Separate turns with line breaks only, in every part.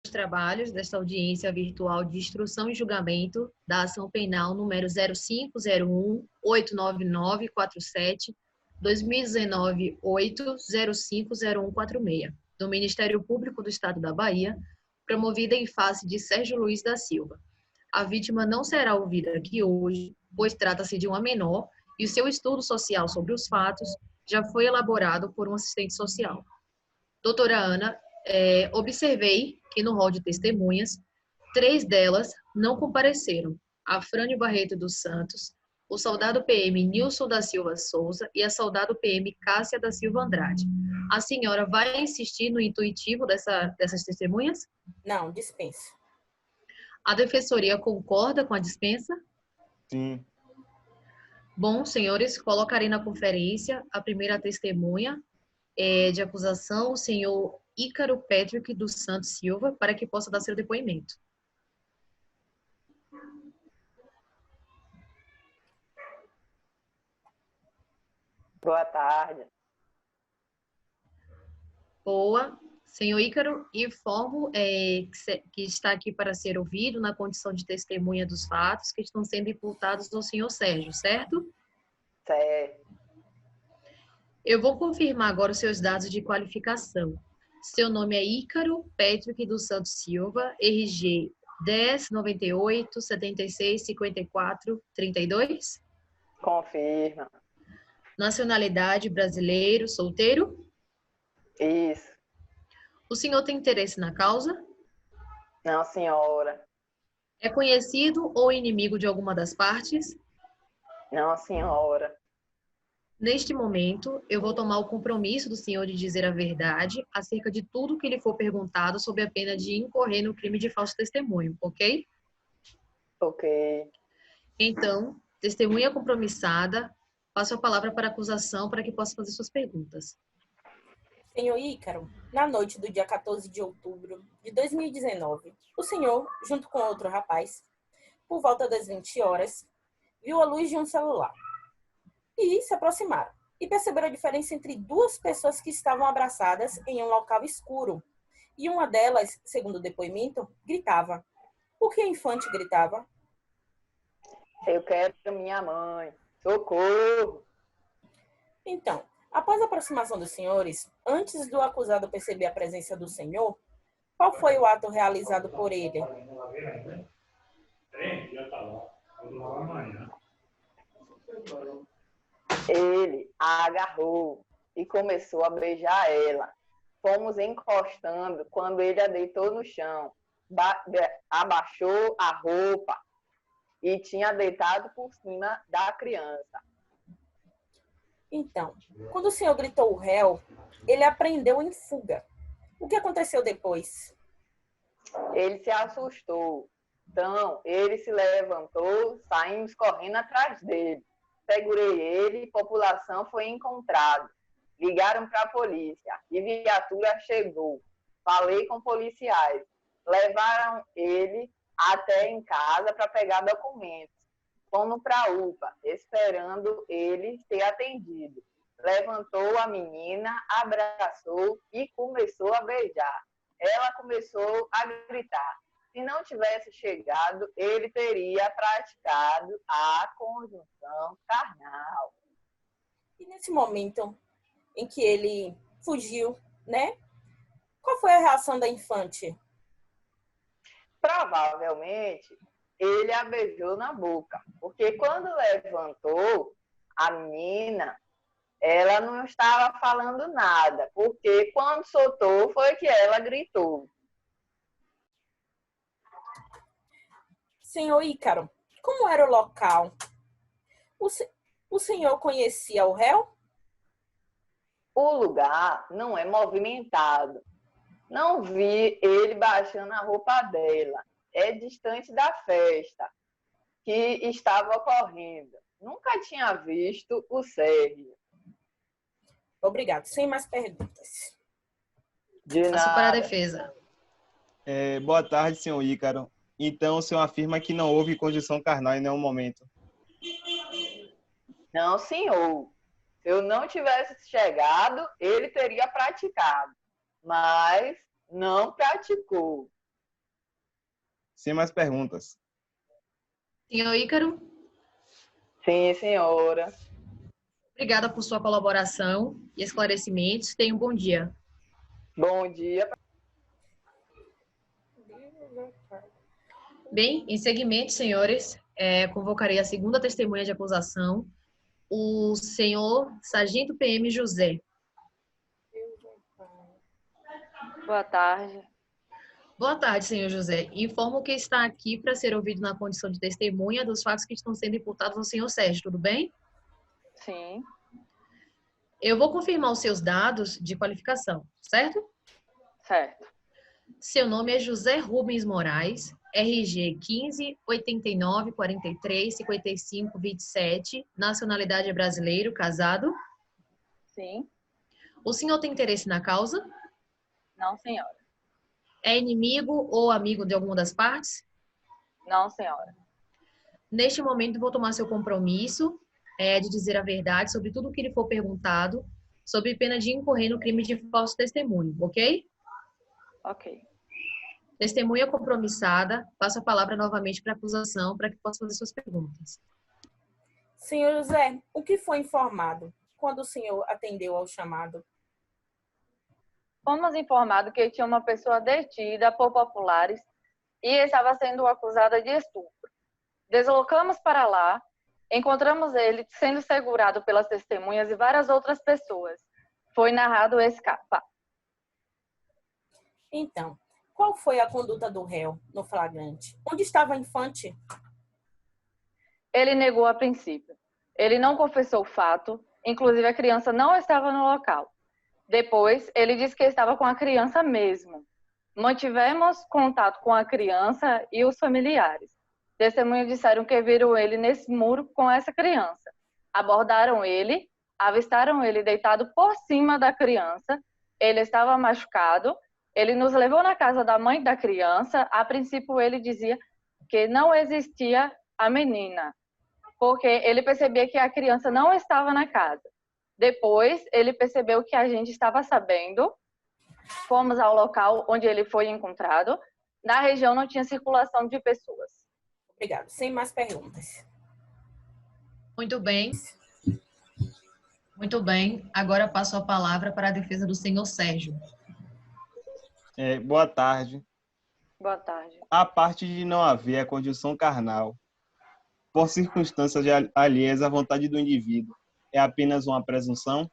trabalhos desta audiência virtual de instrução e julgamento da ação penal número 0501-89947, 2019-8050146, do Ministério Público do Estado da Bahia, promovida em face de Sérgio Luiz da Silva. A vítima não será ouvida aqui hoje, pois trata-se de uma menor e o seu estudo social sobre os fatos já foi elaborado por um assistente social. Doutora Ana, observei que no rol de testemunhas, 3 delas não compareceram: a Frane Barreto dos Santos, o soldado PM Nilson da Silva Souza e a soldado PM Cássia da Silva Andrade. A senhora vai insistir no intuitivo dessas testemunhas?
Não, dispensa.
A defensoria concorda com a dispensa?
Sim.
Bom, senhores, colocarei na conferência a primeira testemunha de acusação, o senhor Ícaro Patrick dos Santos Silva, para que possa dar seu depoimento.
Boa tarde.
Boa. Senhor Ícaro, informo que está aqui para ser ouvido na condição de testemunha dos fatos que estão sendo imputados ao senhor Sérgio, certo?
Certo.
Eu vou confirmar agora os seus dados de qualificação. Seu nome é Ícaro Patrick dos Santos Silva, RG 10 98 76 54 32?
Confirma.
Nacionalidade brasileiro, solteiro?
Isso.
O senhor tem interesse na causa?
Não, senhora.
É conhecido ou inimigo de alguma das partes?
Não, senhora.
Neste momento, eu vou tomar o compromisso do senhor de dizer a verdade acerca de tudo que lhe for perguntado sob a pena de incorrer no crime de falso testemunho, ok?
Ok.
Então, testemunha compromissada, passo a palavra para a acusação para que possa fazer suas perguntas.
Senhor Ícaro, na noite do dia 14 de outubro de 2019, o senhor, junto com outro rapaz, por volta das 20 horas, viu a luz de um celular e se aproximaram e perceberam a diferença entre duas pessoas que estavam abraçadas em um local escuro. E uma delas, segundo o depoimento, gritava. Por que a infante gritava?
Eu quero minha mãe. Socorro!
Então, após a aproximação dos senhores, antes do acusado perceber a presença do senhor, qual foi o ato realizado por ele?
Ele a agarrou e começou a beijar ela. Fomos encostando quando ele a deitou no chão, abaixou a roupa e tinha deitado por cima da criança.
Então, quando o senhor gritou o réu, ele apreendeu em fuga. O que aconteceu depois?
Ele se assustou. Então, ele se levantou, saímos correndo atrás dele. Segurei ele, população foi encontrada. Ligaram para a polícia e viatura chegou. Falei com policiais. Levaram ele até em casa para pegar documentos. Fomos para a UPA, esperando ele ser atendido. Levantou a menina, abraçou e começou a beijar. Ela começou a gritar. Se não tivesse chegado, ele teria praticado a conjunção carnal.
E nesse momento em que ele fugiu, né? Qual foi a reação da infante?
Provavelmente, ele a beijou na boca, porque quando levantou a menina, ela não estava falando nada, porque quando soltou foi que ela gritou.
Senhor Ícaro, como era o local? O senhor conhecia o réu?
O lugar não é movimentado. Não vi ele baixando a roupa dela. É distante da festa que estava ocorrendo. Nunca tinha visto o Sérgio.
Obrigado. Sem mais perguntas.
De
Passo para a
nada.
defesa.
Boa tarde, senhor Ícaro. Então, o senhor afirma que não houve conjunção carnal em nenhum momento?
Não, senhor. Se eu não tivesse chegado, ele teria praticado. Mas não praticou.
Sem mais perguntas.
Senhor Ícaro,
Sim, senhora.
obrigada por sua colaboração e esclarecimentos. Tenha um bom dia.
Bom dia.
Bem, em seguimento, senhores, convocarei a segunda testemunha de acusação, o senhor Sargento PM José.
Boa tarde.
Boa tarde, senhor José. Informo que está aqui para ser ouvido na condição de testemunha dos fatos que estão sendo imputados ao senhor Sérgio, tudo bem?
Sim,
Eu vou confirmar os seus dados de qualificação, certo?
certo.
Seu nome é José Rubens Moraes, RG 15 89 43 55 27, nacionalidade é brasileiro, casado.
Sim.
O senhor tem interesse na causa?
Não, senhora.
É inimigo ou amigo de alguma das partes?
Não, senhora.
Neste momento, vou tomar seu compromisso de dizer a verdade sobre tudo o que lhe for perguntado, sob pena de incorrer no crime de falso testemunho, ok?
Ok.
Testemunha compromissada, passo a palavra novamente para a acusação para que possa fazer suas perguntas.
Senhor José, o que foi informado quando o senhor atendeu ao chamado?
Fomos informados que tinha uma pessoa detida por populares e estava sendo acusada de estupro. Deslocamos para lá, encontramos ele sendo segurado pelas testemunhas e várias outras pessoas. Foi narrado escapar.
Então, qual foi a conduta do réu no flagrante? Onde estava a infante?
Ele negou a princípio. Ele não confessou o fato, inclusive a criança não estava no local. Depois, ele disse que estava com a criança mesmo. Mantivemos contato com a criança e os familiares. Testemunhas disseram que viram ele nesse muro com essa criança. Abordaram ele, avistaram ele deitado por cima da criança. Ele estava machucado. Ele nos levou na casa da mãe da criança. A princípio, ele dizia que não existia a menina, porque ele percebia que a criança não estava na casa. Depois, ele percebeu que a gente estava sabendo. Fomos ao local onde ele foi encontrado. Na região não tinha circulação de pessoas.
Obrigado. Sem mais perguntas.
Muito bem. Muito bem. Agora passo a palavra para a defesa do senhor Sérgio.
Boa tarde.
Boa tarde.
A parte de não haver a conjunção carnal, por circunstâncias alheias à vontade do indivíduo, é apenas uma presunção?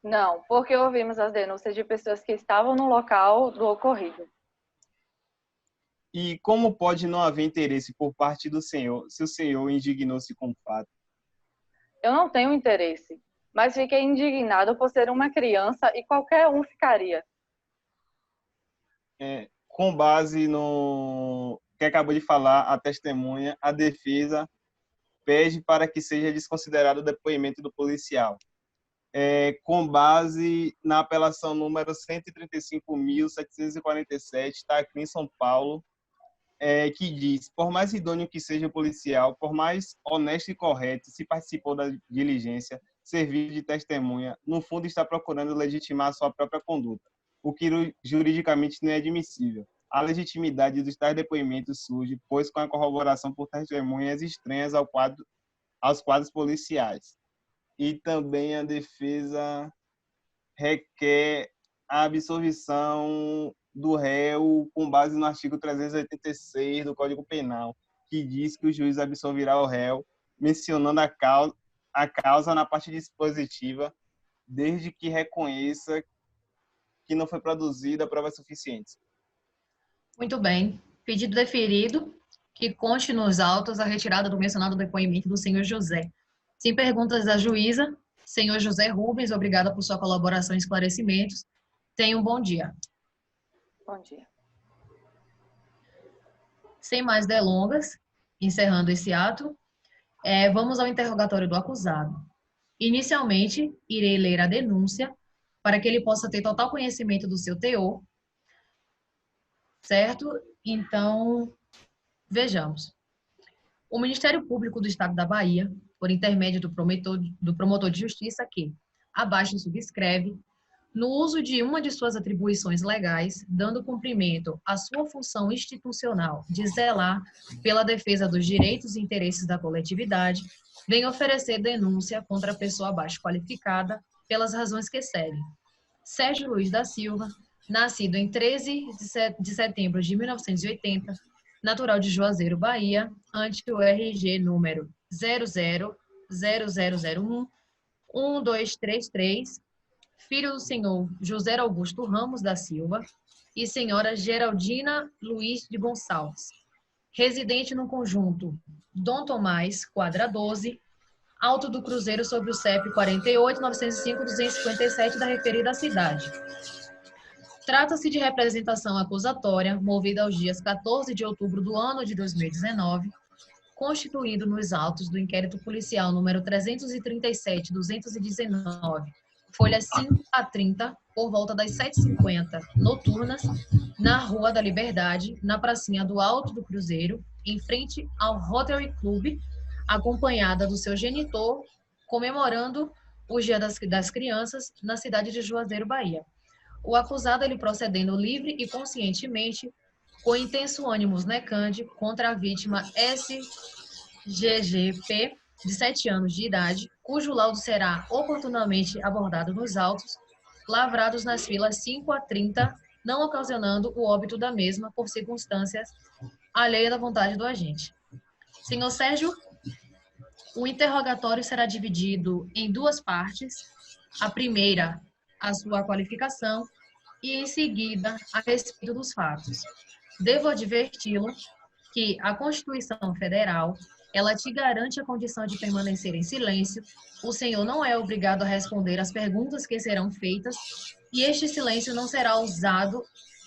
Não, porque ouvimos as denúncias de pessoas que estavam no local do ocorrido.
E como pode não haver interesse por parte do senhor, se o senhor indignou-se com o fato?
Eu não tenho interesse, mas fiquei indignado por ser uma criança e qualquer um ficaria.
Com base no que acabou de falar a testemunha, a defesa pede para que seja desconsiderado o depoimento do policial. Com base na apelação número 135.747, está aqui em São Paulo, que diz: por mais idôneo que seja o policial, por mais honesto e correto, se participou da diligência, servir de testemunha, no fundo está procurando legitimar a sua própria conduta, o que juridicamente não é admissível. A legitimidade dos tais depoimentos surge, pois, com a corroboração por testemunhas estranhas aos quadros policiais. E também a defesa requer a absolvição do réu com base no artigo 386 do Código Penal, que diz que o juiz absolverá o réu, mencionando a causa na parte dispositiva, desde que reconheça que não foi produzida provas suficientes.
Muito bem. Pedido deferido, que conste nos autos a retirada do mencionado depoimento do senhor José. Sem perguntas da juíza, senhor José Rubens, obrigada por sua colaboração e esclarecimentos. Tenha um bom dia.
Bom dia.
Sem mais delongas, encerrando esse ato, vamos ao interrogatório do acusado. Inicialmente, irei ler a denúncia para que ele possa ter total conhecimento do seu teor, certo? Então, vejamos. O Ministério Público do Estado da Bahia, por intermédio do promotor de justiça que abaixo subscreve, no uso de uma de suas atribuições legais, dando cumprimento à sua função institucional de zelar pela defesa dos direitos e interesses da coletividade, vem oferecer denúncia contra a pessoa abaixo qualificada pelas razões que seguem. Sérgio Luiz da Silva, nascido em 13 de setembro de 1980, natural de Juazeiro, Bahia, ante o RG número 0000011233, filho do senhor José Augusto Ramos da Silva e senhora Geraldina Luiz de Gonçalves, residente no conjunto Dom Tomás, quadra 12, Alto do Cruzeiro, sobre o CEP 48.905.257 da referida cidade. Trata-se de representação acusatória, movida aos dias 14 de outubro do ano de 2019, constituído nos autos do inquérito policial número 337.219, folhas 5 a 30, por volta das 7h50, noturnas, na Rua da Liberdade, na pracinha do Alto do Cruzeiro, em frente ao Rotary Club, acompanhada do seu genitor, comemorando o Dia das Crianças na cidade de Juazeiro, Bahia. O acusado, ele procedendo livre e conscientemente, com intenso ânimos necande, contra a vítima SGGP, de 7 anos de idade, cujo laudo será oportunamente abordado nos autos, lavrados nas filas 5 a 30, não ocasionando o óbito da mesma por circunstâncias alheias à vontade do agente. Senhor Sérgio, o interrogatório será dividido em 2 partes. A primeira, a sua qualificação, e em seguida, a respeito dos fatos. Devo adverti-lo que a Constituição Federal, ela te garante a condição de permanecer em silêncio, o senhor não é obrigado a responder às perguntas que serão feitas, e este silêncio não será usado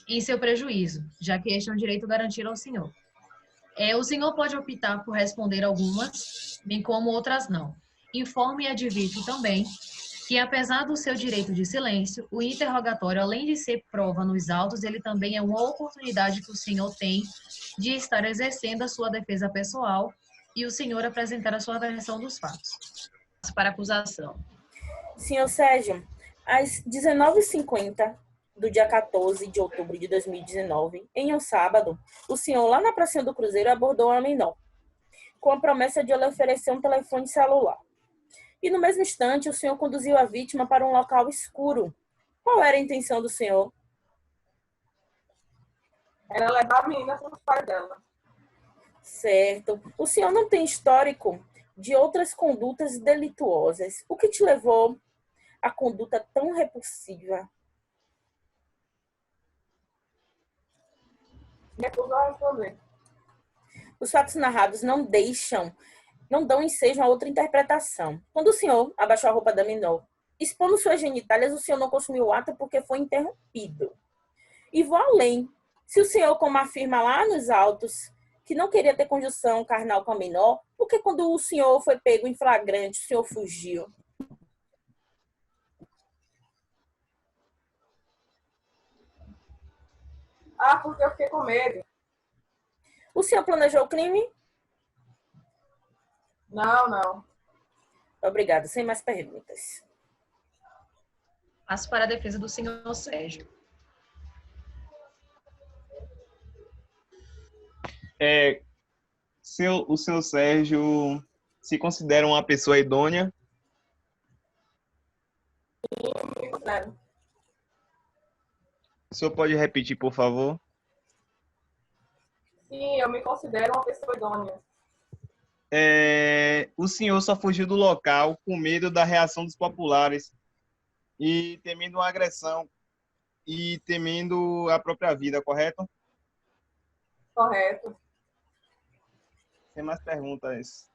em seu prejuízo, já que este é um direito garantido ao senhor. O senhor pode optar por responder algumas, bem como outras não. Informe e advirto também que, apesar do seu direito de silêncio, o interrogatório, além de ser prova nos autos, ele também é uma oportunidade que o senhor tem de estar exercendo a sua defesa pessoal e o senhor apresentar a sua versão dos fatos. Para a acusação.
Senhor Sérgio, às 19h50 do dia 14 de outubro de 2019, em um sábado, o senhor, lá na pracinha do Cruzeiro, abordou uma menor, com a promessa de lhe oferecer um telefone celular. E no mesmo instante, o senhor conduziu a vítima para um local escuro. Qual era a intenção do senhor?
Era levar a menina para os pais dela.
Certo. O senhor não tem histórico de outras condutas delituosas. O que te levou à conduta tão repulsiva?
Recuso a responder.
Os fatos narrados não dão ensejo a outra interpretação. Quando o senhor abaixou a roupa da menor, expondo suas genitálias, o senhor não consumiu o ato porque foi interrompido. E vou além. Se o senhor, como afirma lá nos autos, que não queria ter conjunção carnal com a menor, por que quando o senhor foi pego em flagrante, o senhor fugiu?
Porque eu fiquei com medo.
O senhor planejou o crime?
Não.
Obrigada. Sem mais perguntas.
Passo para a defesa do senhor Sérgio.
O senhor Sérgio se considera uma pessoa idônea?
Sim.
O senhor pode repetir, por favor?
Sim, eu me considero uma pessoa idônea.
O senhor só fugiu do local com medo da reação dos populares e temendo uma agressão e temendo a própria vida, correto?
Correto.
Sem mais perguntas.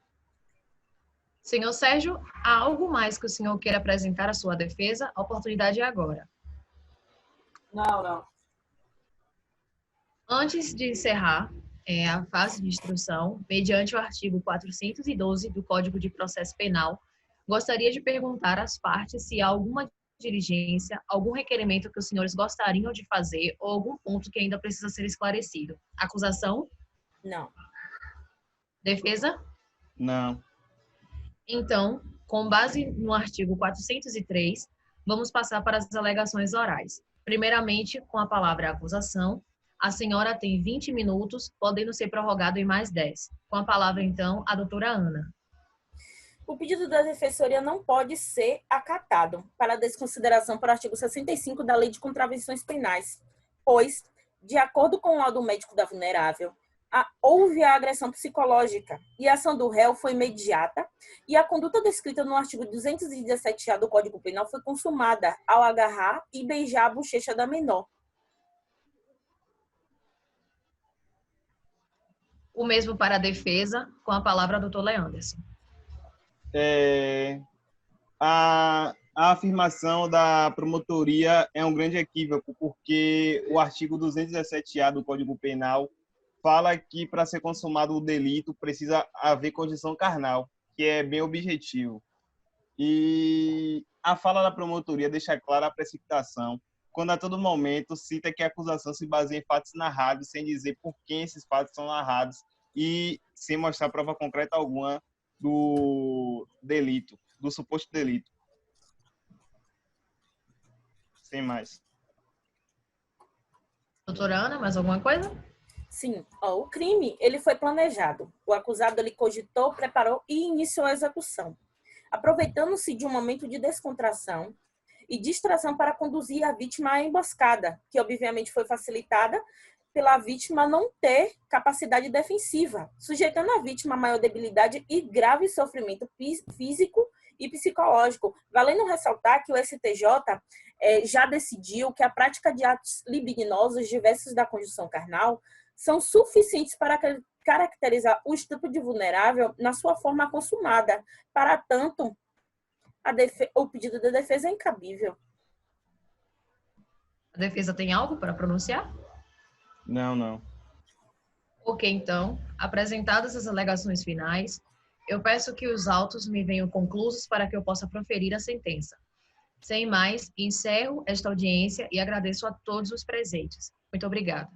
Senhor Sérgio, há algo mais que o senhor queira apresentar à sua defesa? A oportunidade é agora.
Não.
Antes de encerrar a fase de instrução, mediante o artigo 412 do Código de Processo Penal, gostaria de perguntar às partes se há alguma diligência, algum requerimento que os senhores gostariam de fazer ou algum ponto que ainda precisa ser esclarecido. Acusação?
Não.
Defesa?
Não.
Então, com base no artigo 403, Vamos passar para as alegações orais. Primeiramente, com a palavra acusação, a senhora tem 20 minutos, podendo ser prorrogado em mais 10. Com a palavra, então, a doutora Ana.
O pedido da Defensoria não pode ser acatado para desconsideração para o artigo 65 da Lei de Contravenções Penais, pois, de acordo com o laudo médico da vulnerável, houve a agressão psicológica e a ação do réu foi imediata e a conduta descrita no artigo 217-A do Código Penal foi consumada ao agarrar e beijar a bochecha da menor.
O mesmo para a defesa, com a palavra, doutor Leanderson.
A afirmação da promotoria é um grande equívoco, porque o artigo 217-A do Código Penal fala que para ser consumado o delito precisa haver condição carnal, que é bem objetivo. E a fala da promotoria deixa clara a precipitação, quando a todo momento cita que a acusação se baseia em fatos narrados, sem dizer por quem esses fatos são narrados e sem mostrar prova concreta alguma do delito, do suposto delito. Sem mais.
Doutora Ana, mais alguma coisa?
Sim, o crime ele foi planejado. O acusado ele cogitou, preparou e iniciou a execução, aproveitando-se de um momento de descontração e distração para conduzir a vítima à emboscada, que obviamente foi facilitada pela vítima não ter capacidade defensiva, sujeitando a vítima a maior debilidade e grave sofrimento físico e psicológico. Valendo ressaltar que o STJ já decidiu que a prática de atos libidinosos diversos da conjunção carnal são suficientes para caracterizar o estupro de vulnerável na sua forma consumada. Para tanto, o pedido da defesa é incabível.
A defesa tem algo para pronunciar?
Não.
Ok, então, apresentadas as alegações finais, eu peço que os autos me venham conclusos para que eu possa proferir a sentença. Sem mais, encerro esta audiência e agradeço a todos os presentes. Muito obrigada.